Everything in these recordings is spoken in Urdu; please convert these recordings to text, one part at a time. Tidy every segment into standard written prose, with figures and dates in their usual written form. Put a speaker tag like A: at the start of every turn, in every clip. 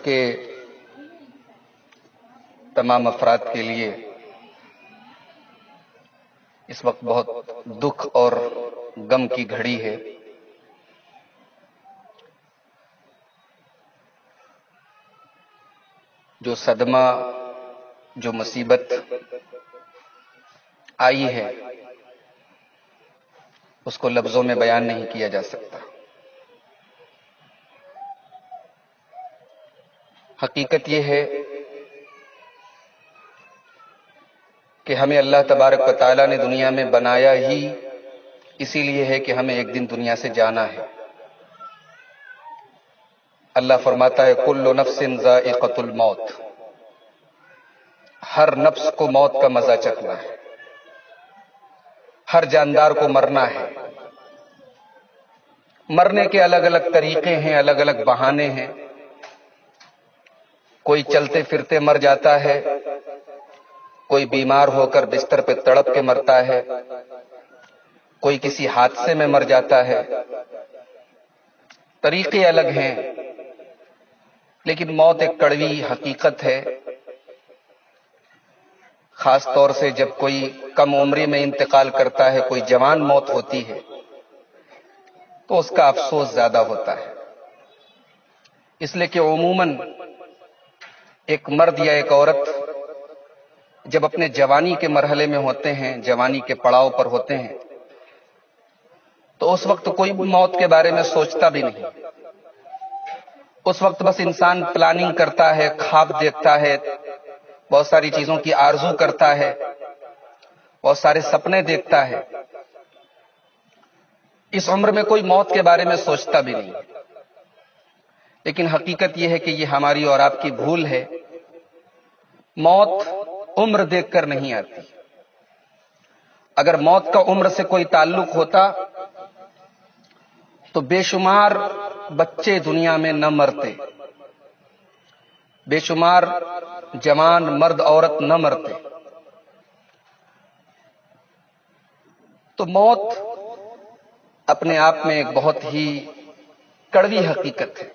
A: کے تمام افراد کے لیے اس وقت بہت دکھ اور غم کی گھڑی ہے۔ جو صدمہ، جو مصیبت آئی ہے اس کو لفظوں میں بیان نہیں کیا جا سکتا۔ حقیقت یہ ہے کہ ہمیں اللہ تبارک و تعالیٰ نے دنیا میں بنایا ہی اسی لیے ہے کہ ہمیں ایک دن دنیا سے جانا ہے۔ اللہ فرماتا ہے کل نفس ذائقۃ الموت، ہر نفس کو موت کا مزہ چکھنا ہے، ہر جاندار کو مرنا ہے۔ مرنے کے الگ الگ طریقے ہیں، الگ الگ بہانے ہیں۔ کوئی چلتے پھرتے مر جاتا ہے، کوئی بیمار ہو کر بستر پہ تڑپ کے مرتا ہے، کوئی کسی حادثے میں مر جاتا ہے۔ طریقے الگ ہیں، لیکن موت ایک کڑوی حقیقت ہے۔ خاص طور سے جب کوئی کم عمری میں انتقال کرتا ہے، کوئی جوان موت ہوتی ہے تو اس کا افسوس زیادہ ہوتا ہے، اس لیے کہ عموماً ایک مرد یا ایک عورت جب اپنے جوانی کے مرحلے میں ہوتے ہیں، جوانی کے پڑاؤ پر ہوتے ہیں، تو اس وقت کوئی بھی موت کے بارے میں سوچتا بھی نہیں۔ اس وقت بس انسان پلاننگ کرتا ہے، خواب دیکھتا ہے، بہت ساری چیزوں کی آرزو کرتا ہے، بہت سارے سپنے دیکھتا ہے۔ اس عمر میں کوئی موت کے بارے میں سوچتا بھی نہیں۔ لیکن حقیقت یہ ہے کہ یہ ہماری اور آپ کی بھول ہے۔ موت عمر دیکھ کر نہیں آتی۔ اگر موت کا عمر سے کوئی تعلق ہوتا تو بے شمار بچے دنیا میں نہ مرتے، بے شمار جوان مرد عورت نہ مرتے۔ تو موت اپنے آپ میں ایک بہت ہی کڑوی حقیقت ہے،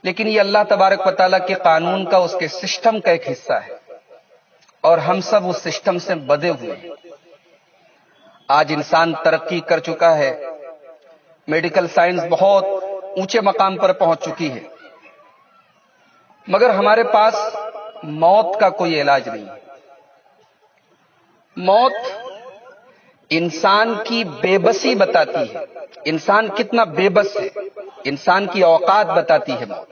A: لیکن یہ اللہ تبارک و تعالیٰ کے قانون کا، اس کے سسٹم کا ایک حصہ ہے، اور ہم سب اس سسٹم سے بدے ہوئے ہیں۔ آج انسان ترقی کر چکا ہے، میڈیکل سائنس بہت اونچے مقام پر پہنچ چکی ہے، مگر ہمارے پاس موت کا کوئی علاج نہیں۔ موت انسان کی بے بسی بتاتی ہے، انسان کتنا بے بس ہے، انسان کی اوقات بتاتی ہے موت۔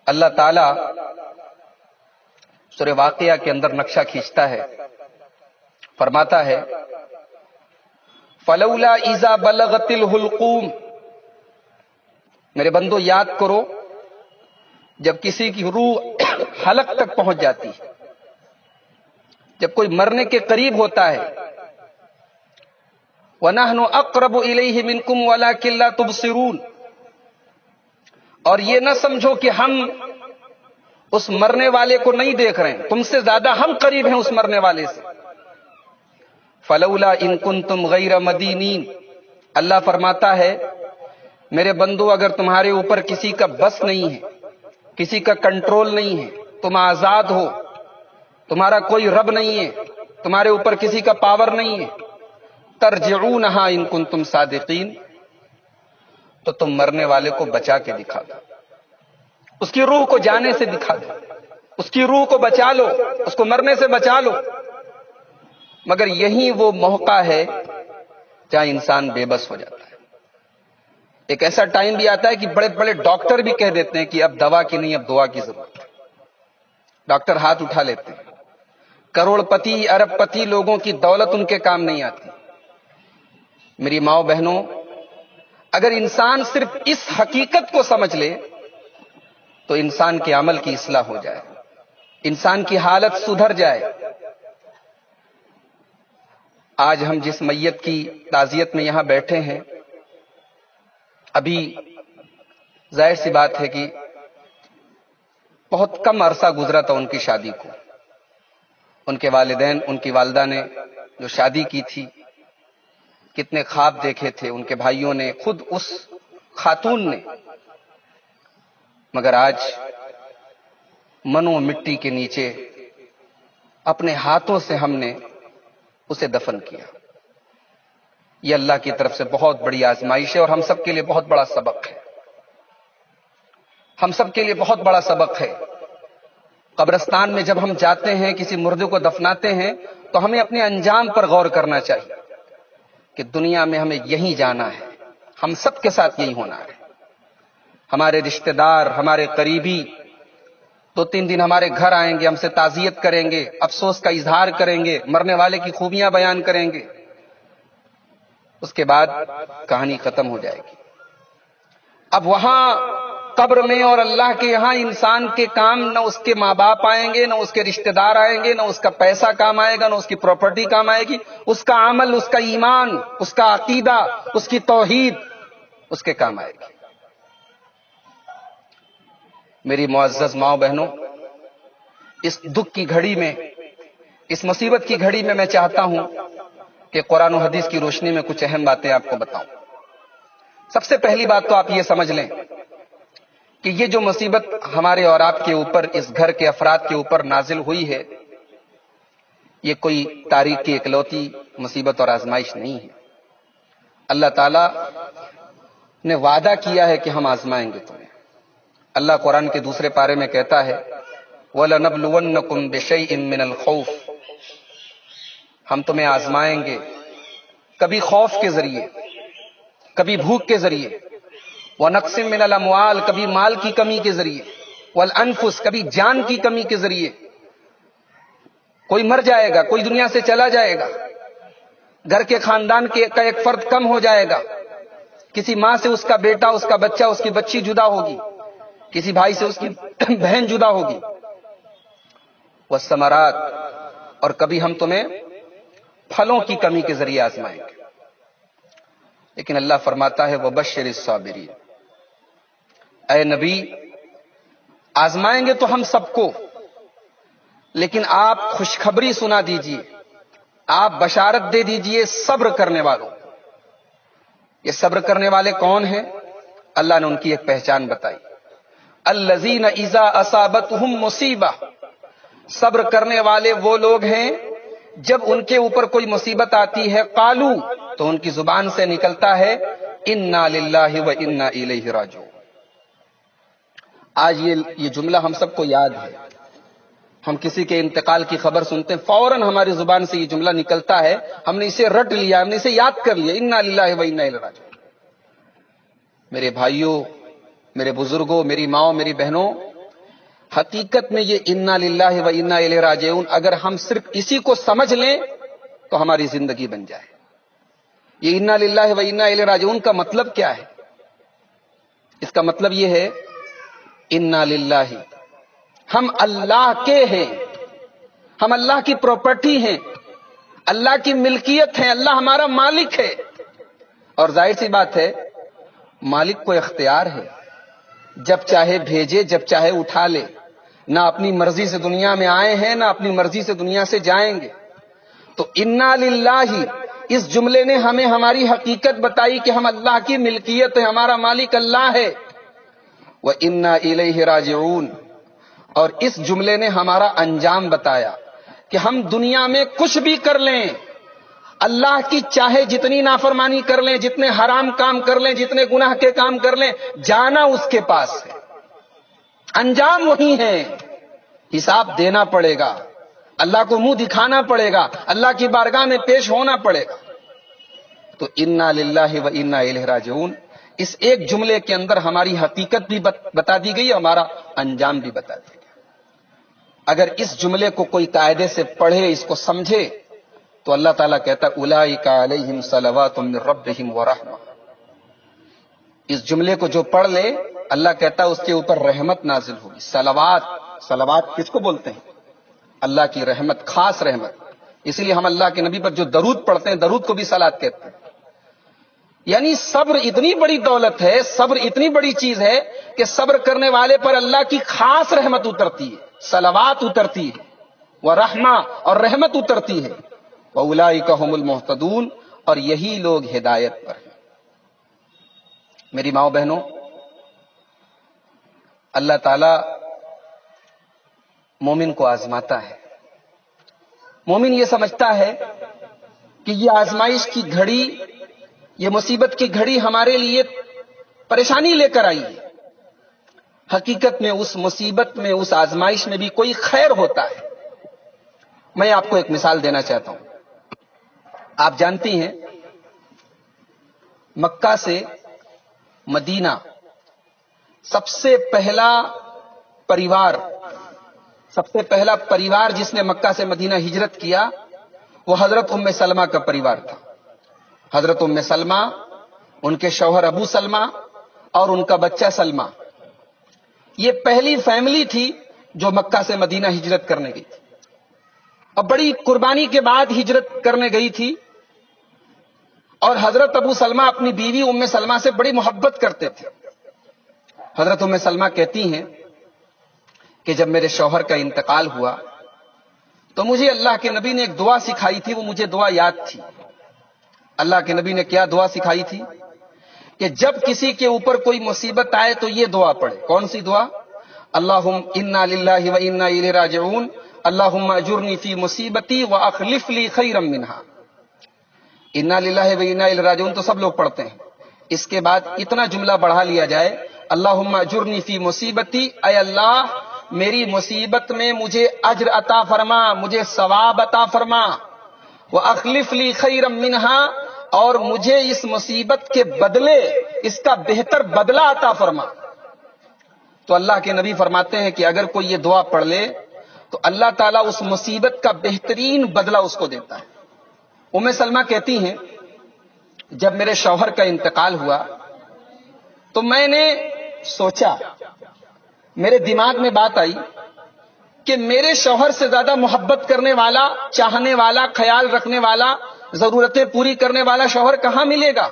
A: اللہ تعالی سورہ واقعہ کے اندر نقشہ کھینچتا ہے، فرماتا ہے فلولا اذا بلغت الحلقوم، میرے بندو یاد کرو جب کسی کی روح حلق تک پہنچ جاتی ہے، جب کوئی مرنے کے قریب ہوتا ہے، وَنَحْنُ أَقْرَبُ إِلَيْهِ مِنْكُمْ وَلَكِنْ لَا تُبْصِرُونَ، اور یہ نہ سمجھو کہ ہم اس مرنے والے کو نہیں دیکھ رہے ہیں، تم سے زیادہ ہم قریب ہیں اس مرنے والے سے۔ فَلَوْلَا إِن كُنتُمْ غَيْرَ مَدِينِينَ، اللہ فرماتا ہے میرے بندو اگر تمہارے اوپر کسی کا بس نہیں ہے، کسی کا کنٹرول نہیں ہے، تم آزاد ہو، تمہارا کوئی رب نہیں ہے، تمہارے اوپر کسی کا پاور نہیں ہے، ترجعونہا ان کنتم صادقین، تو تم مرنے والے کو بچا کے دکھا دو، اس کی روح کو جانے سے دکھا دو، اس کی روح کو بچا لو، اس کو مرنے سے بچا لو۔ مگر یہی وہ موقع ہے جہاں انسان بے بس ہو جاتا ہے۔ ایک ایسا ٹائم بھی آتا ہے کہ بڑے بڑے ڈاکٹر بھی کہہ دیتے ہیں کہ اب دوا کی نہیں، اب دعا کی ضرورت ہے۔ ڈاکٹر ہاتھ اٹھا لیتے ہیں، کروڑ پتی ارب پتی لوگوں کی دولت ان کے کام نہیں آتی۔ میری ماؤں بہنوں، اگر انسان صرف اس حقیقت کو سمجھ لے تو انسان کے عمل کی اصلاح ہو جائے، انسان کی حالت سدھر جائے۔ آج ہم جس میت کی تعزیت میں یہاں بیٹھے ہیں، ابھی ظاہر سی بات ہے کہ بہت کم عرصہ گزرا تھا ان کی شادی کو۔ ان کے والدین، ان کی والدہ نے جو شادی کی تھی، کتنے خواب دیکھے تھے ان کے بھائیوں نے، خود اس خاتون نے مگر آج منو مٹی کے نیچے اپنے ہاتھوں سے ہم نے اسے دفن کیا. یہ اللہ کی طرف سے بہت بڑی آزمائش ہے اور ہم سب کے لیے بہت بڑا سبق ہے. ہم سب کے لیے بہت بڑا سبق ہے. قبرستان میں جب ہم جاتے ہیں کسی مردے کو دفناتے ہیں تو ہمیں اپنے انجام پر غور کرنا چاہیے کہ دنیا میں ہمیں یہیں جانا ہے, ہم سب کے ساتھ یہی ہونا ہے. ہمارے رشتہ دار, ہمارے قریبی 2-3 دن ہمارے گھر آئیں گے, ہم سے تعزیت کریں گے, افسوس کا اظہار کریں گے, مرنے والے کی خوبیاں بیان کریں گے. اس کے بعد کہانی ختم ہو جائے گی. اب وہاں قبر میں اور اللہ کے یہاں انسان کے کام نہ اس کے ماں باپ آئیں گے, نہ اس کے رشتہ دار آئیں گے, نہ اس کا پیسہ کام آئے گا, نہ اس کی پراپرٹی کام آئے گی. اس کا عمل, اس کا ایمان, اس کا عقیدہ, اس کی توحید اس کے کام آئے گی. میری معزز ماؤں بہنوں, اس دکھ کی گھڑی میں, اس مصیبت کی گھڑی میں چاہتا ہوں کہ قرآن و حدیث کی روشنی میں کچھ اہم باتیں آپ کو بتاؤں. سب سے پہلی بات تو آپ یہ سمجھ لیں کہ یہ جو مصیبت ہمارے اور آپ کے اوپر, اس گھر کے افراد کے اوپر نازل ہوئی ہے, یہ کوئی تاریخ کی اکلوتی مصیبت اور آزمائش نہیں ہے. اللہ تعالی نے وعدہ کیا ہے کہ ہم آزمائیں گے تمہیں. اللہ قرآن کے دوسرے پارے میں کہتا ہے وَلَنَبْلُوَنَّكُمْ بِشَيْءٍ مِّنَ الْخَوْفِ, ہم تمہیں آزمائیں گے کبھی خوف کے ذریعے, کبھی بھوک کے ذریعے, وَنَقْصٍ مِّنَ الْأَمْوَالِ, کبھی مال کی کمی کے ذریعے, وَالْأَنفُسِ, کبھی جان کی کمی کے ذریعے. کوئی مر جائے گا, کوئی دنیا سے چلا جائے گا, گھر کے خاندان کا ایک فرد کم ہو جائے گا, کسی ماں سے اس کا بیٹا, اس کا بچہ, اس کی بچی جدا ہوگی, کسی بھائی سے اس کی بہن جدا ہوگی. والثمرات, اور کبھی ہم تمہیں پھلوں کی کمی کے ذریعے آزمائیں گے. لیکن اللہ فرماتا ہے وَبَشِّرِ الصَّابِرِينَ, اے نبی آزمائیں گے تو ہم سب کو, لیکن آپ خوشخبری سنا دیجئے, آپ بشارت دے دیجئے صبر کرنے والوں. یہ صبر کرنے والے کون ہیں؟ اللہ نے ان کی ایک پہچان بتائی, الذین اذا اصابتہم مصیبہ, صبر کرنے والے وہ لوگ ہیں جب ان کے اوپر کوئی مصیبت آتی ہے, قالو, تو ان کی زبان سے نکلتا ہے انا للہ و انا الیہ راجعون. آج یہ جملہ ہم سب کو یاد ہے. ہم کسی کے انتقال کی خبر سنتے ہیں, فوراً ہماری زبان سے یہ جملہ نکلتا ہے, ہم نے اسے رٹ لیا, ہم نے اسے یاد کر لیا, انا للہ و انا الیہ راجعون. میرے بھائیوں, میرے بزرگوں, میری ماؤں, میری بہنوں, حقیقت میں یہ انا للہ و انا الیہ راجعون اگر ہم صرف اسی کو سمجھ لیں تو ہماری زندگی بن جائے. یہ انا للہ و انا الیہ راجعون کا مطلب کیا ہے؟ اس کا مطلب یہ ہے انا للہ, ہم اللہ کے ہیں, ہم اللہ کی پراپرٹی ہیں, اللہ کی ملکیت ہیں, اللہ ہمارا مالک ہے. اور ظاہر سی بات ہے مالک کو اختیار ہے, جب چاہے بھیجے, جب چاہے اٹھا لے. نہ اپنی مرضی سے دنیا میں آئے ہیں, نہ اپنی مرضی سے دنیا سے جائیں گے. تو انا للہ, اس جملے نے ہمیں ہماری حقیقت بتائی کہ ہم اللہ کی ملکیت ہے, ہمارا مالک اللہ ہے. وَإِنَّا إِلَيْهِ راجعون, اور اس جملے نے ہمارا انجام بتایا کہ ہم دنیا میں کچھ بھی کر لیں, اللہ کی چاہے جتنی نافرمانی کر لیں, جتنے حرام کام کر لیں, جتنے گناہ کے کام کر لیں, جانا اس کے پاس ہے, انجام وہی ہے. حساب دینا پڑے گا, اللہ کو منہ دکھانا پڑے گا, اللہ کی بارگاہ میں پیش ہونا پڑے گا. تو انا للہ و انا الیہ راجعون, اس ایک جملے کے اندر ہماری حقیقت بھی بتا دی گئی, ہمارا انجام بھی بتا دیا گیا. اگر اس جملے کو کوئی قاعدے سے پڑھے, اس کو سمجھے, تو اللہ تعالیٰ کہتا اولئک علیہم صلوات من ربہم ورحمہ. اس جملے کو جو پڑھ لے, اللہ کہتا اس کے اوپر رحمت نازل ہوگی. صلوات کس کو بولتے ہیں؟ اللہ کی رحمت, خاص رحمت. اس لیے ہم اللہ کے نبی پر جو درود پڑھتے ہیں, درود کو بھی صلوات کہتے ہیں. یعنی صبر اتنی بڑی دولت ہے, صبر اتنی بڑی چیز ہے کہ صبر کرنے والے پر اللہ کی خاص رحمت اترتی ہے, صلوات اترتی ہے, ورحمہ, اور رحمت اترتی ہے. وَأُولَئِكَ هُمُ الْمُهْتَدُونَ, اور یہی لوگ ہدایت پر ہیں. میری ماؤں بہنوں, اللہ تعالی مومن کو آزماتا ہے. مومن یہ سمجھتا ہے کہ یہ آزمائش کی گھڑی، یہ مصیبت کی گھڑی ہمارے لیے پریشانی لے کر آئی ہے. حقیقت میں اس مصیبت میں، اس آزمائش میں بھی کوئی خیر ہوتا ہے. میں آپ کو ایک مثال دینا چاہتا ہوں. آپ جانتی ہیں مکہ سے مدینہ سب سے پہلا پریوار جس نے مکہ سے مدینہ ہجرت کیا وہ حضرت ام سلمہ کا پریوار تھا. حضرت ام سلمہ، ان کے شوہر ابو سلمہ اور ان کا بچہ سلمہ، یہ پہلی فیملی تھی جو مکہ سے مدینہ ہجرت کرنے گئی تھی. اور بڑی قربانی کے بعد ہجرت کرنے گئی تھی. اور حضرت ابو سلمہ اپنی بیوی ام سلمہ سے بڑی محبت کرتے تھے. حضرت ام سلمہ کہتی ہیں کہ جب میرے شوہر کا انتقال ہوا تو مجھے اللہ کے نبی نے ایک دعا سکھائی تھی، وہ مجھے دعا یاد تھی. اللہ کے نبی نے کیا دعا سکھائی تھی کہ جب کسی کے اوپر کوئی مصیبت آئے تو یہ دعا پڑھے. کون سی دعا؟ اللہم انا للہ و انا الیہ راجعون اللہم اجرنی فی مصیبتی واخلف لی خیرا منہا. انا للہ و انا الیہ راجعون تو سب لوگ پڑھتے ہیں. اس کے بعد اتنا جملہ بڑھا لیا جائے، اللہم اجرنی فی مصیبتی، اے اللہ میری مصیبت میں مجھے اجر عطا فرما، مجھے ثواب عطا فرما، واخلف لی خیرا منہا، اور مجھے اس مصیبت کے بدلے اس کا بہتر بدلہ عطا فرما. تو اللہ کے نبی فرماتے ہیں کہ اگر کوئی یہ دعا پڑھ لے تو اللہ تعالیٰ اس مصیبت کا بہترین بدلہ اس کو دیتا ہے. ام سلمہ کہتی ہیں جب میرے شوہر کا انتقال ہوا تو میں نے سوچا، میرے دماغ میں بات آئی کہ میرے شوہر سے زیادہ محبت کرنے والا، چاہنے والا، خیال رکھنے والا، ضرورتیں پوری کرنے والا شوہر کہاں ملے گا.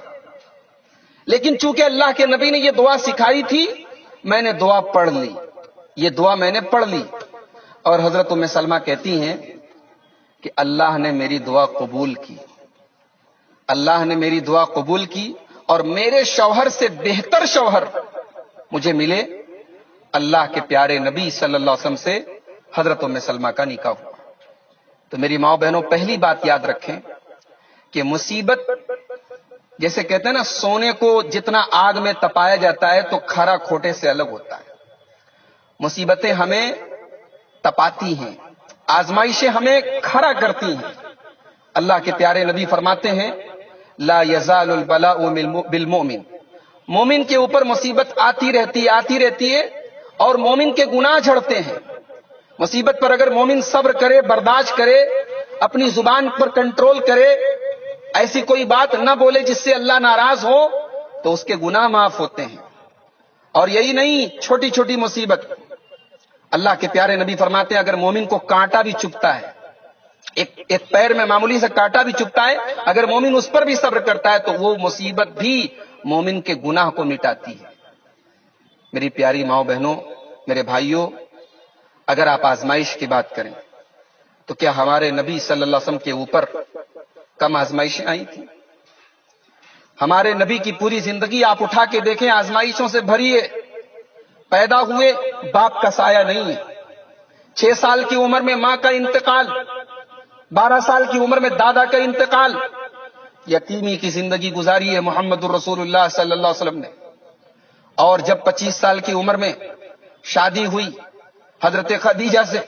A: لیکن چونکہ اللہ کے نبی نے یہ دعا سکھائی تھی، میں نے دعا پڑھ لی. یہ دعا میں نے پڑھ لی. اور حضرت ام سلمہ کہتی ہیں کہ اللہ نے میری دعا قبول کی. اللہ نے میری دعا قبول کی اور میرے شوہر سے بہتر شوہر مجھے ملے. اللہ کے پیارے نبی صلی اللہ علیہ وسلم سے حضرت ام سلمہ کا نکاح ہوا. تو میری ماں بہنوں، پہلی بات یاد رکھیں کہ مصیبت، جیسے کہتے ہیں نا سونے کو جتنا آگ میں تپایا جاتا ہے تو کھرا کھوٹے سے الگ ہوتا ہے. مصیبتیں ہمیں تپاتی ہیں، آزمائشیں ہمیں کھرا کرتی ہیں. اللہ کے پیارے نبی فرماتے ہیں لا یزال البلاء بالمؤمن، مومن کے اوپر مصیبت آتی رہتی ہے اور مومن کے گناہ جھڑتے ہیں. مصیبت پر اگر مومن صبر کرے، برداشت کرے، اپنی زبان پر کنٹرول کرے، ایسی کوئی بات نہ بولے جس سے اللہ ناراض ہو، تو اس کے گناہ معاف ہوتے ہیں. اور یہی نہیں، چھوٹی چھوٹی مصیبت، اللہ کے پیارے نبی فرماتے ہیں اگر مومن کو کانٹا بھی چبھتا ہے، ایک پیر میں معمولی سے کانٹا بھی چبھتا ہے، اگر مومن اس پر بھی صبر کرتا ہے تو وہ مصیبت بھی مومن کے گناہ کو مٹاتی ہے. میری پیاری ماؤں بہنوں، میرے بھائیوں، اگر آپ آزمائش کی بات کریں تو کیا ہمارے نبی صلی اللہ علیہ وسلم کے اوپر کم آزمائشیں آئی تھی؟ ہمارے نبی کی پوری زندگی آپ اٹھا کے دیکھیں، آزمائشوں سے بھری ہے. پیدا ہوئے باپ کا سایہ نہیں ہے. 6 سال کی عمر میں ماں کا انتقال، 12 سال کی عمر میں دادا کا انتقال. یتیمی کی زندگی گزاری ہے محمد الرسول اللہ صلی اللہ علیہ وسلم نے. اور جب 25 سال کی عمر میں شادی ہوئی حضرت خدیجہ سے،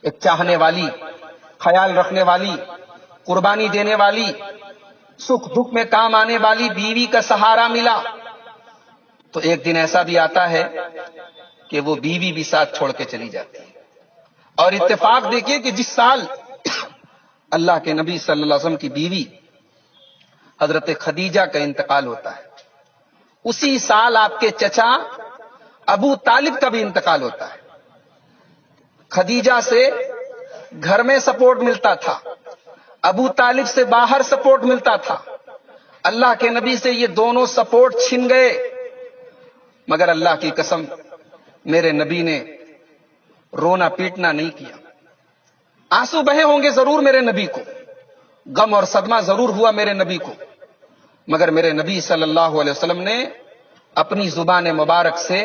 A: ایک چاہنے والی، خیال رکھنے والی، قربانی دینے والی، سکھ دکھ میں کام آنے والی بیوی کا سہارا ملا. تو ایک دن ایسا بھی آتا ہے کہ وہ بیوی بھی ساتھ چھوڑ کے چلی جاتی ہے. اور اتفاق دیکھیے کہ جس سال اللہ کے نبی صلی اللہ علیہ وسلم کی بیوی حضرت خدیجہ کا انتقال ہوتا ہے، اسی سال آپ کے چچا ابو طالب کا بھی انتقال ہوتا ہے. خدیجہ سے گھر میں سپورٹ ملتا تھا، ابو طالب سے باہر سپورٹ ملتا تھا. اللہ کے نبی سے یہ دونوں سپورٹ چھن گئے. مگر اللہ کی قسم، میرے نبی نے رونا پیٹنا نہیں کیا. آنسو بہے ہوں گے ضرور میرے نبی کو، غم اور صدمہ ضرور ہوا میرے نبی کو، مگر میرے نبی صلی اللہ علیہ وسلم نے اپنی زبان مبارک سے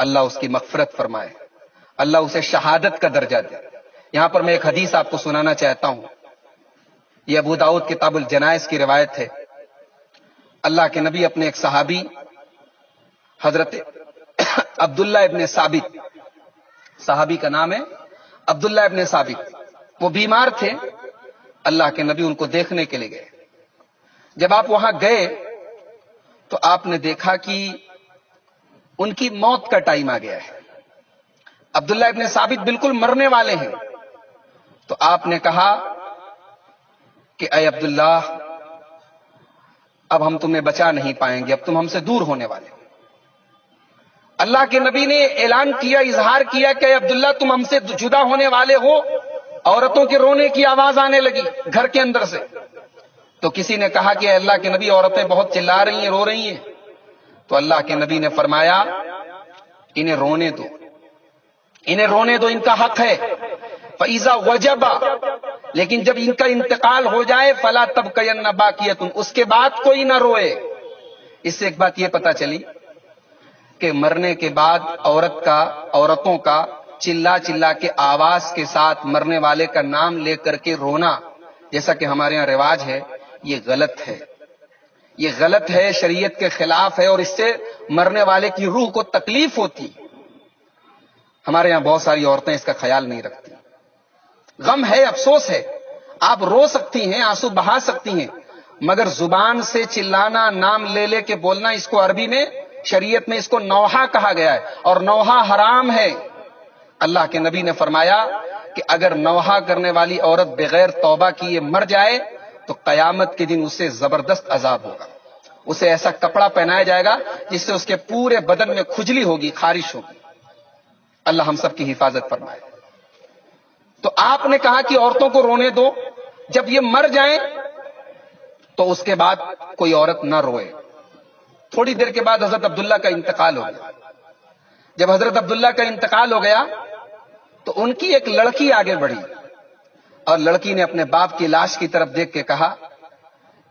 A: اللہ اس کی مغفرت فرمائے، اللہ اسے شہادت کا درجہ دے۔ یہاں پر میں ایک حدیث آپ کو سنانا چاہتا ہوں، یہ ابو داؤد کتاب الجنائز کی روایت ہے۔ اللہ کے نبی اپنے ایک صحابی حضرت عبداللہ ابن ثابت، صحابی کا نام ہے عبداللہ ابن ثابت، وہ بیمار تھے، اللہ کے نبی ان کو دیکھنے کے لیے گئے۔ جب آپ وہاں گئے تو آپ نے دیکھا کہ ان کی موت کا ٹائم آ گیا ہے، عبداللہ ابن ثابت بالکل مرنے والے ہیں۔ تو آپ نے کہا کہ اے عبداللہ، اب ہم تمہیں بچا نہیں پائیں گے، اب تم ہم سے دور ہونے والے ہو۔ اللہ کے نبی نے اعلان کیا، اظہار کیا کہ اے عبداللہ، تم ہم سے جدا ہونے والے ہو۔ عورتوں کے رونے کی آواز آنے لگی گھر کے اندر سے۔ تو کسی نے کہا کہ اے اللہ کے نبی، عورتیں بہت چلا رہی ہیں، رو رہی ہیں۔ تو اللہ کے نبی نے فرمایا انہیں رونے دو، انہیں رونے دو، ان کا حق ہے۔ فَإِذَا وَجَبَ، لیکن جب ان کا انتقال ہو جائے فَلَا تَبْكَيَنَّ بَاقِيَةٌ، اس کے بعد کوئی نہ روئے۔ اس سے ایک بات یہ پتا چلی کہ مرنے کے بعد عورتوں کا چلا چلا کے آواز کے ساتھ مرنے والے کا نام لے کر کے رونا، جیسا کہ ہمارے ہاں رواج ہے، یہ غلط ہے، یہ غلط ہے، شریعت کے خلاف ہے، اور اس سے مرنے والے کی روح کو تکلیف ہوتی۔ ہمارے یہاں بہت ساری عورتیں اس کا خیال نہیں رکھتی۔ غم ہے، افسوس ہے، آپ رو سکتی ہیں، آنسو بہا سکتی ہیں، مگر زبان سے چلانا، نام لے لے کے بولنا، اس کو عربی میں، شریعت میں اس کو نوحہ کہا گیا ہے، اور نوحہ حرام ہے۔ اللہ کے نبی نے فرمایا کہ اگر نوحہ کرنے والی عورت بغیر توبہ کیے مر جائے تو قیامت کے دن اسے زبردست عذاب ہوگا، اسے ایسا کپڑا پہنایا جائے گا جس سے اس کے پورے بدن میں کھجلی ہوگی، خارش ہوگی۔ اللہ ہم سب کی حفاظت فرمائے۔ تو آپ نے کہا کہ عورتوں کو رونے دو، جب یہ مر جائیں تو اس کے بعد کوئی عورت نہ روئے۔ تھوڑی دیر کے بعد حضرت عبداللہ کا انتقال ہو گیا۔ جب حضرت عبداللہ کا انتقال ہو گیا تو ان کی ایک لڑکی آگے بڑھی، اور لڑکی نے اپنے باپ کی لاش کی طرف دیکھ کے کہا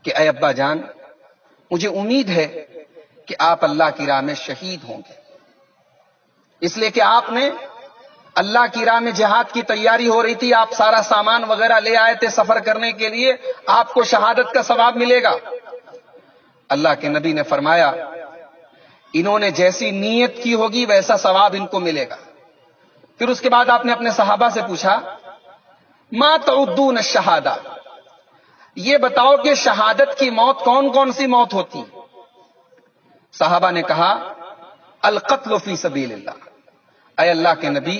A: کہ اے ابا جان، مجھے امید ہے کہ آپ اللہ کی راہ میں شہید ہوں گے، اس لیے کہ آپ نے اللہ کی راہ میں جہاد کی تیاری ہو رہی تھی، آپ سارا سامان وغیرہ لے آئے تھے سفر کرنے کے لیے، آپ کو شہادت کا ثواب ملے گا۔ اللہ کے نبی نے فرمایا انہوں نے جیسی نیت کی ہوگی ویسا ثواب ان کو ملے گا۔ پھر اس کے بعد آپ نے اپنے صحابہ سے پوچھا ما تعدون الشہادہ، یہ بتاؤ کہ شہادت کی موت کون کون سی موت ہوتی؟ صحابہ نے کہا القتل فی سبیل اللہ، اے اللہ کے نبی،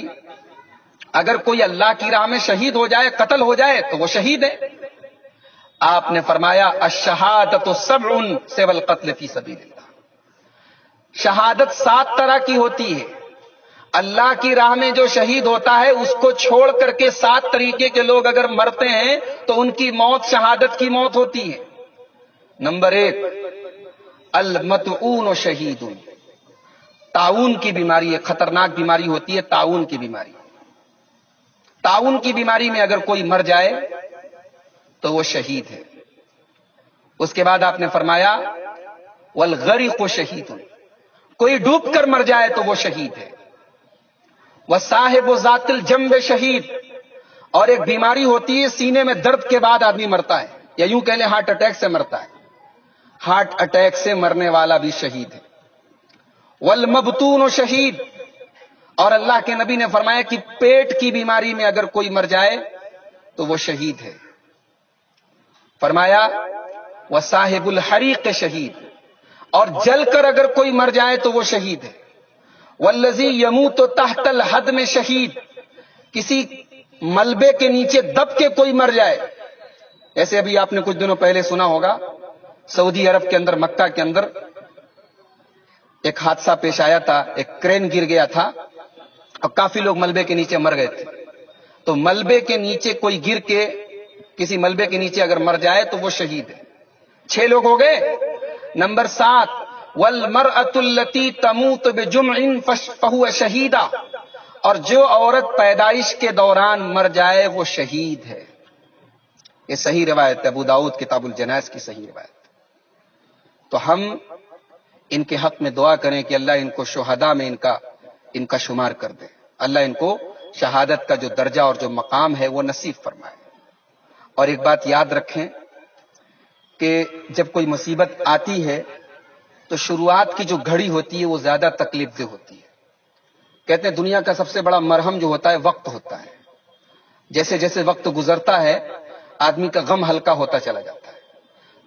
A: اگر کوئی اللہ کی راہ میں شہید ہو جائے، قتل ہو جائے تو وہ شہید ہے۔ آپ نے فرمایا الشہادۃ سبع سوى القتل فی سبیل اللہ، شہادت 7 طرح کی ہوتی ہے، اللہ کی راہ میں جو شہید ہوتا ہے اس کو چھوڑ کر کے 7 طریقے کے لوگ اگر مرتے ہیں تو ان کی موت شہادت کی موت ہوتی ہے۔ نمبر 1 المطعون شہید، طاعون کی بیماری، ایک خطرناک بیماری ہوتی ہے طاعون کی بیماری۔ طاعون کی بیماری میں اگر کوئی مر جائے تو وہ شہید ہے۔ اس کے بعد آپ نے فرمایا والغرق شہید، کوئی ڈوب کر مر جائے تو وہ شہید ہے۔ وصاحب ذات الجنب شہید، اور ایک بیماری ہوتی ہے سینے میں درد کے بعد آدمی مرتا ہے، یا یوں کہہ لیں ہارٹ اٹیک سے مرتا ہے، ہارٹ اٹیک سے مرنے والا بھی شہید ہے۔ والمبتون شہید، اور اللہ کے نبی نے فرمایا کہ پیٹ کی بیماری میں اگر کوئی مر جائے تو وہ شہید ہے۔ فرمایا وصاحب الحریق شہید، اور جل کر اگر کوئی مر جائے تو وہ شہید ہے۔ والذی یموت تحت الحدم شہید، کسی ملبے کے نیچے دب کے کوئی مر جائے، ایسے ابھی آپ نے کچھ دنوں پہلے سنا ہوگا سعودی عرب کے اندر، مکہ کے اندر ایک حادثہ پیش آیا تھا، ایک کرین گر گیا تھا اور کافی لوگ ملبے کے نیچے مر گئے تھے۔ تو ملبے کے نیچے کوئی گر کے کسی ملبے کے نیچے اگر مر جائے تو وہ شہید ہے۔ 6 لوگ ہو گئے۔ نمبر 7 والمرأة التي تموت بجمع فهو شہیدہ، اور جو عورت پیدائش کے دوران مر جائے وہ شہید ہے۔ یہ صحیح روایت ہے، ابو داؤد کتاب الجنائز کی صحیح روایت۔ تو ہم ان کے حق میں دعا کریں کہ اللہ ان کو شہداء میں ان کا ان کا شمار کر دے. اللہ ان کو شہادت کا جو درجہ اور جو مقام ہے وہ نصیب فرمائے. اور ایک بات یاد رکھیں کہ جب کوئی مصیبت آتی ہے تو شروعات کی جو گھڑی ہوتی ہے وہ زیادہ تکلیف دہ ہوتی ہے. کہتے ہیں دنیا کا سب سے بڑا مرہم جو ہوتا ہے وقت ہوتا ہے. جیسے جیسے وقت گزرتا ہے آدمی کا غم ہلکا ہوتا چلا جاتا ہے.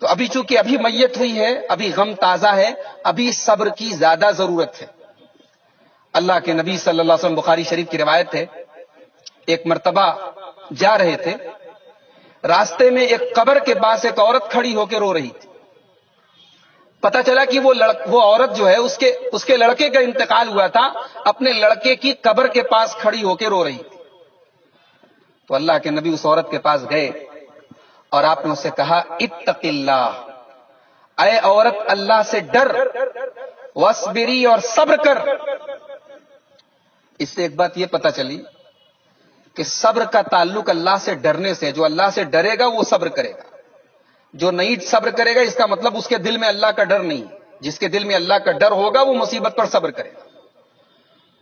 A: تو ابھی چونکہ ابھی میت ہوئی ہے, ابھی غم تازہ ہے, ابھی صبر کی زیادہ ضرورت ہے. اللہ کے نبی صلی اللہ علیہ وسلم, بخاری شریف کی روایت ہے, ایک مرتبہ جا رہے تھے, راستے میں ایک قبر کے پاس ایک عورت کھڑی ہو کے رو رہی تھی. پتا چلا کہ وہ عورت جو ہے اس کے لڑکے کا انتقال ہوا تھا, اپنے لڑکے کی قبر کے پاس کھڑی ہو کے رو رہی تھی. تو اللہ کے نبی اس عورت کے پاس گئے اور آپ نے اسے کہا اتق اللہ, اے عورت اللہ سے ڈر, وصبری, اور صبر کر. اس سے ایک بات یہ پتا چلی کہ صبر کا تعلق اللہ سے ڈرنے سے. جو اللہ سے ڈرے گا وہ صبر کرے گا, جو نہیں صبر کرے گا اس کا مطلب اس کے دل میں اللہ کا ڈر نہیں. جس کے دل میں اللہ کا ڈر ہوگا وہ مصیبت پر صبر کرے گا.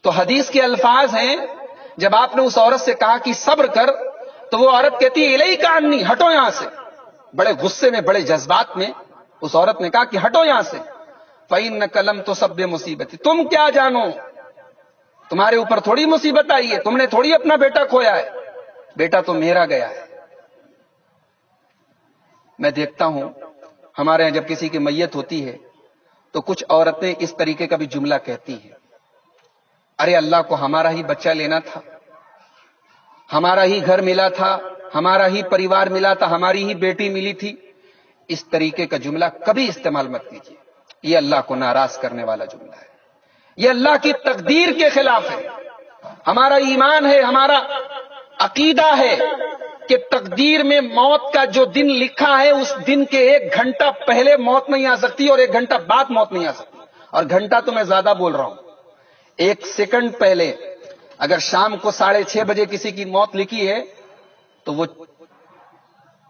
A: تو حدیث کے الفاظ ہیں, جب آپ نے اس عورت سے کہا کہ صبر کر, تو وہ عورت کہتی ہے الیک عنی, ہٹو یہاں سے. بڑے غصے میں, بڑے جذبات میں اس عورت نے کہا کہ ہٹو یہاں سے. فإنک لم تصب بمصیبتی, تم کیا جانو, تمہارے اوپر تھوڑی مصیبت آئی ہے, تم نے تھوڑی اپنا بیٹا کھویا ہے, بیٹا تو میرا گیا ہے. میں دیکھتا ہوں ہمارے یہاں جب کسی کی میت ہوتی ہے تو کچھ عورتیں اس طریقے کا بھی جملہ کہتی ہیں, ارے اللہ کو ہمارا ہی بچہ لینا تھا, ہمارا ہی گھر ملا تھا, ہمارا ہی پریوار ملا تھا, ہماری ہی بیٹی ملی تھی. اس طریقے کا جملہ کبھی استعمال مت کیجیے, یہ اللہ کو ناراض کرنے والا جملہ ہے, یہ اللہ کی تقدیر کے خلاف ہے. ہمارا ایمان ہے, ہمارا عقیدہ ہے کہ تقدیر میں موت کا جو دن لکھا ہے اس دن کے 1 گھنٹہ پہلے موت نہیں آ سکتی اور 1 گھنٹہ بعد موت نہیں آ سکتی. اور گھنٹہ تو میں زیادہ بول رہا ہوں, 1 سیکنڈ پہلے اگر شام کو 6:30 بجے کسی کی موت لکھی ہے تو وہ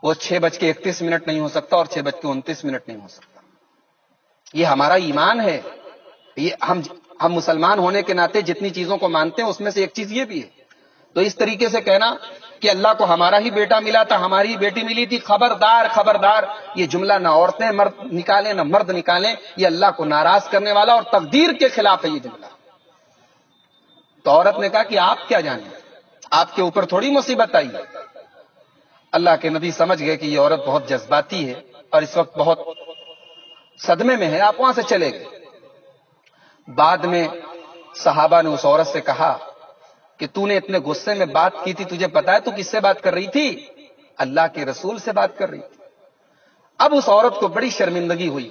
A: 6:31 نہیں ہو سکتا اور 6:29 نہیں ہو سکتا. یہ ہمارا ایمان ہے. یہ ہم مسلمان ہونے کے ناطے جتنی چیزوں کو مانتے ہیں اس میں سے ایک چیز یہ بھی ہے. تو اس طریقے سے کہنا کہ اللہ کو ہمارا ہی بیٹا ملا تھا, ہماری ہی بیٹی ملی تھی, خبردار خبردار, یہ جملہ نہ عورتیں مرد نکالیں نہ مرد نکالیں, یہ اللہ کو ناراض کرنے والا اور تقدیر کے خلاف ہے یہ جملہ. تو عورت نے کہا کہ آپ کیا جانیں, آپ کے اوپر تھوڑی مصیبت آئی ہے. اللہ کے نبی سمجھ گئے کہ یہ عورت بہت جذباتی ہے اور اس وقت بہت صدمے میں ہے, آپ وہاں سے چلے گئے. بعد میں صحابہ نے اس عورت سے کہا کہ تو نے اتنے غصے میں بات کی تھی, تجھے پتا ہے تو کس سے بات کر رہی تھی؟ اللہ کے رسول سے بات کر رہی تھی. اب اس عورت کو بڑی شرمندگی ہوئی,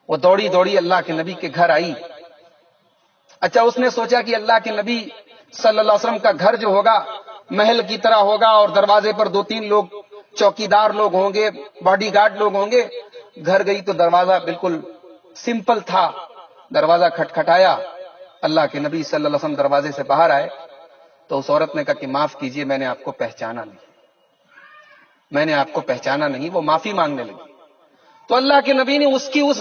A: وہ دوڑی دوڑی اللہ کے نبی کے گھر آئی. اچھا, اس نے سوچا کہ اللہ کے نبی صلی اللہ علیہ وسلم کا گھر جو ہوگا محل کی طرح ہوگا اور دروازے پر 2-3 لوگ چوکیدار لوگ ہوں گے, باڈی گارڈ لوگ ہوں گے. گھر گئی تو دروازہ بالکل سمپل تھا, دروازہ کھٹکھٹایا, اللہ کے نبی صلی اللہ علیہ وسلم دروازے سے باہر آئے. تو اس عورت نے کہا کہ معاف کیجئے, میں نے آپ کو پہچانا نہیں, میں نے آپ کو پہچانا نہیں. وہ معافی مانگنے لگی. تو اللہ کے نبی نے اس کی اس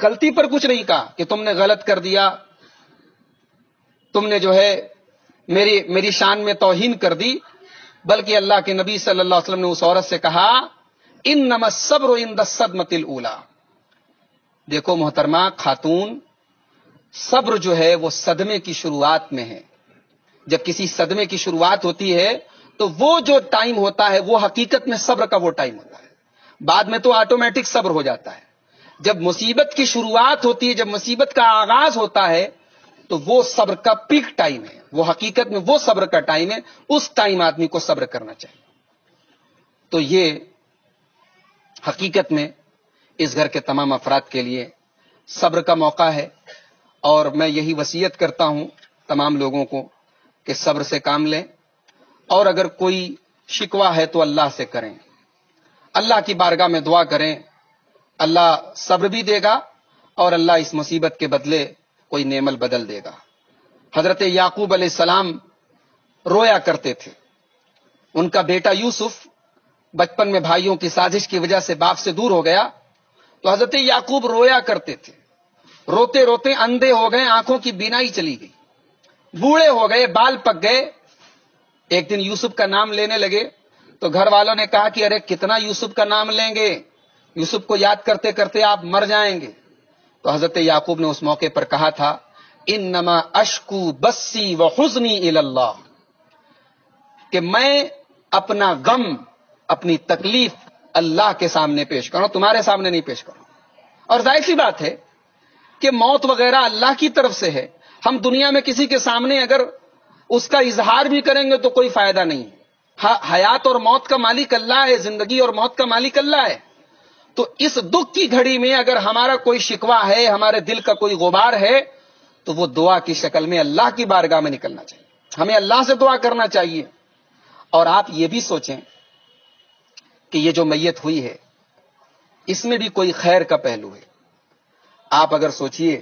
A: غلطی پر کچھ نہیں کہا کہ تم نے غلط کر دیا, تم نے جو ہے میری شان میں توہین کر دی, بلکہ اللہ کے نبی صلی اللہ علیہ وسلم نے اس عورت سے کہا انما الصبر عند الصدمۃ الاولى. دیکھو محترمہ خاتون, صبر جو ہے وہ صدمے کی شروعات میں ہے. جب کسی صدمے کی شروعات ہوتی ہے تو وہ جو ٹائم ہوتا ہے وہ حقیقت میں صبر کا وہ ٹائم ہوتا ہے. بعد میں تو آٹومیٹک صبر ہو جاتا ہے. جب مصیبت کی شروعات ہوتی ہے, جب مصیبت کا آغاز ہوتا ہے تو وہ صبر کا پیک ٹائم ہے, وہ حقیقت میں وہ صبر کا ٹائم ہے. اس ٹائم آدمی کو صبر کرنا چاہیے. تو یہ حقیقت میں اس گھر کے تمام افراد کے لیے صبر کا موقع ہے, اور میں یہی وصیت کرتا ہوں تمام لوگوں کو کہ صبر سے کام لیں, اور اگر کوئی شکوہ ہے تو اللہ سے کریں, اللہ کی بارگاہ میں دعا کریں. اللہ صبر بھی دے گا اور اللہ اس مصیبت کے بدلے کوئی نعمت بدل دے گا. حضرت یعقوب علیہ السلام رویا کرتے تھے. ان کا بیٹا یوسف بچپن میں بھائیوں کی سازش کی وجہ سے باپ سے دور ہو گیا, تو حضرت یعقوب رویا کرتے تھے. روتے روتے اندھے ہو گئے, آنکھوں کی بینائی چلی گئی, بوڑھے ہو گئے, بال پک گئے. ایک دن یوسف کا نام لینے لگے تو گھر والوں نے کہا کہ ارے کتنا یوسف کا نام لیں گے, یوسف کو یاد کرتے کرتے آپ مر جائیں گے. تو حضرت یعقوب نے اس موقع پر کہا تھا, انما اشکو بسی و حزنی الی اللہ, کہ میں اپنا غم, اپنی تکلیف اللہ کے سامنے پیش کروں, تمہارے سامنے نہیں پیش کروں. اور ظاہر سی بات ہے کہ موت وغیرہ اللہ کی طرف سے ہے. ہم دنیا میں کسی کے سامنے اگر اس کا اظہار بھی کریں گے تو کوئی فائدہ نہیں. حیات اور موت کا مالک اللہ ہے, زندگی اور موت کا مالک اللہ ہے. تو اس دکھ کی گھڑی میں اگر ہمارا کوئی شکوہ ہے, ہمارے دل کا کوئی غبار ہے, تو وہ دعا کی شکل میں اللہ کی بارگاہ میں نکلنا چاہیے. ہمیں اللہ سے دعا کرنا چاہیے. اور آپ یہ بھی سوچیں کہ یہ جو میت ہوئی ہے اس میں بھی کوئی خیر کا پہلو ہے. آپ اگر سوچئے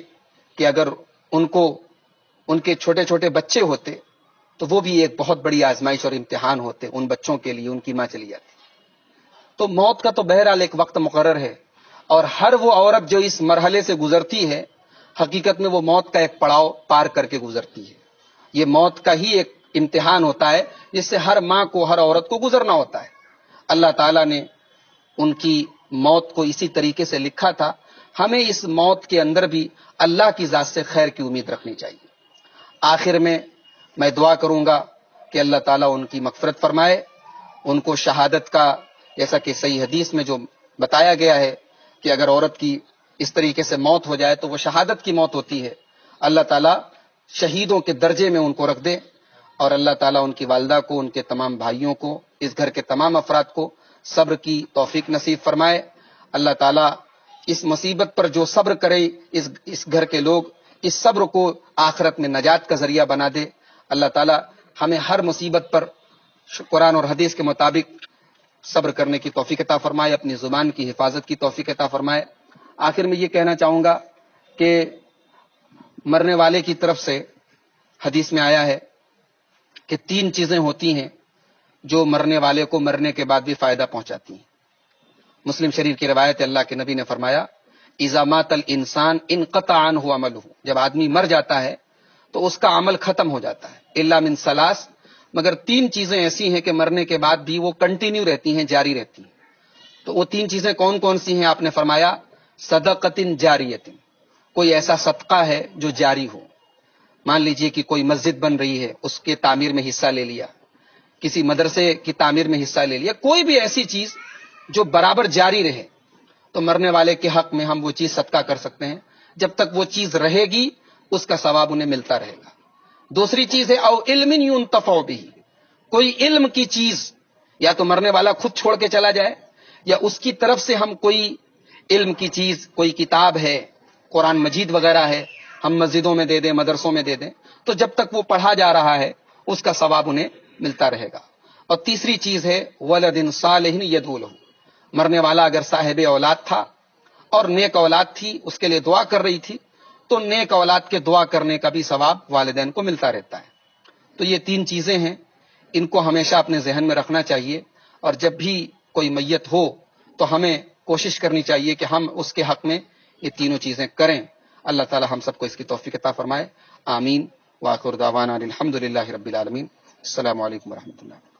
A: کہ اگر ان کے چھوٹے چھوٹے بچے ہوتے تو وہ بھی ایک بہت بڑی آزمائش اور امتحان ہوتے ان بچوں کے لیے. ان کی ماں چلی جاتی. تو موت کا تو بہرحال ایک وقت مقرر ہے, اور ہر وہ عورت جو اس مرحلے سے گزرتی ہے حقیقت میں وہ موت کا ایک پڑاؤ پار کر کے گزرتی ہے. یہ موت کا ہی ایک امتحان ہوتا ہے جس سے ہر ماں کو, ہر عورت کو گزرنا ہوتا ہے. اللہ تعالیٰ نے ان کی موت کو اسی طریقے سے لکھا تھا. ہمیں اس موت کے اندر بھی اللہ کی ذات سے خیر کی امید رکھنی چاہیے. آخر میں دعا کروں گا کہ اللہ تعالیٰ ان کی مغفرت فرمائے, ان کو شہادت کا, جیسا کہ صحیح حدیث میں جو بتایا گیا ہے کہ اگر عورت کی اس طریقے سے موت ہو جائے تو وہ شہادت کی موت ہوتی ہے. اللہ تعالیٰ شہیدوں کے درجے میں ان کو رکھ دے, اور اللہ تعالیٰ ان کی والدہ کو, ان کے تمام بھائیوں کو, اس گھر کے تمام افراد کو صبر کی توفیق نصیب فرمائے. اللہ تعالیٰ اس مصیبت پر جو صبر کرے, اس گھر کے لوگ اس صبر کو آخرت میں نجات کا ذریعہ بنا دے. اللہ تعالیٰ ہمیں ہر مصیبت پر قرآن اور حدیث کے مطابق صبر کرنے کی توفیق عطا فرمائے, اپنی زبان کی حفاظت کی توفیق عطا فرمائے. آخر میں یہ کہنا چاہوں گا کہ مرنے والے کی طرف سے حدیث میں آیا ہے کہ 3 چیزیں ہوتی ہیں جو مرنے والے کو مرنے کے بعد بھی فائدہ پہنچاتی ہیں. مسلم شریف کی روایت, اللہ کے نبی نے فرمایا, اذا مات الانسان انقطع عنہ عملہ, جب آدمی مر جاتا ہے تو اس کا عمل ختم ہو جاتا ہے. الا من ثلاث, مگر 3 چیزیں ایسی ہیں کہ مرنے کے بعد بھی وہ کنٹینیو رہتی ہیں, جاری رہتی ہیں. تو وہ 3 چیزیں کون کون سی ہیں؟ آپ نے فرمایا صدقۃ جاریۃ, کوئی ایسا صدقہ ہے جو جاری ہو. مان لیجئے کہ کوئی مسجد بن رہی ہے, اس کے تعمیر میں حصہ لے لیا, کسی مدرسے کی تعمیر میں حصہ لے لیا, کوئی بھی ایسی چیز جو برابر جاری رہے, تو مرنے والے کے حق میں ہم وہ چیز صدقہ کر سکتے ہیں. جب تک وہ چیز رہے گی اس کا ثواب انہیں ملتا رہے گا. دوسری چیز ہے او علم ينتفع به, کوئی علم کی چیز, یا تو مرنے والا خود چھوڑ کے چلا جائے, یا اس کی طرف سے ہم کوئی علم کی چیز, کوئی کتاب ہے, قرآن مجید وغیرہ ہے, ہم مسجدوں میں دے دیں, مدرسوں میں دے دیں, تو جب تک وہ پڑھا جا رہا ہے اس کا ثواب انہیں ملتا رہے گا. اور تیسری چیز ہے ولد صالح یدعو له, مرنے والا اگر صاحب اولاد تھا اور نیک اولاد تھی, اس کے لیے دعا کر رہی تھی, تو نیک اولاد کے دعا کرنے کا بھی ثواب والدین کو ملتا رہتا ہے. تو یہ 3 چیزیں ہیں, ان کو ہمیشہ اپنے ذہن میں رکھنا چاہیے. اور جب بھی کوئی میت ہو تو ہمیں کوشش کرنی چاہیے کہ ہم اس کے حق میں یہ تینوں چیزیں کریں. اللہ تعالی ہم سب کو اس کی توفیق عطا فرمائے. آمین. وآخر دعوانا الحمدللہ رب العالمین. السلام علیکم ورحمۃ اللہ.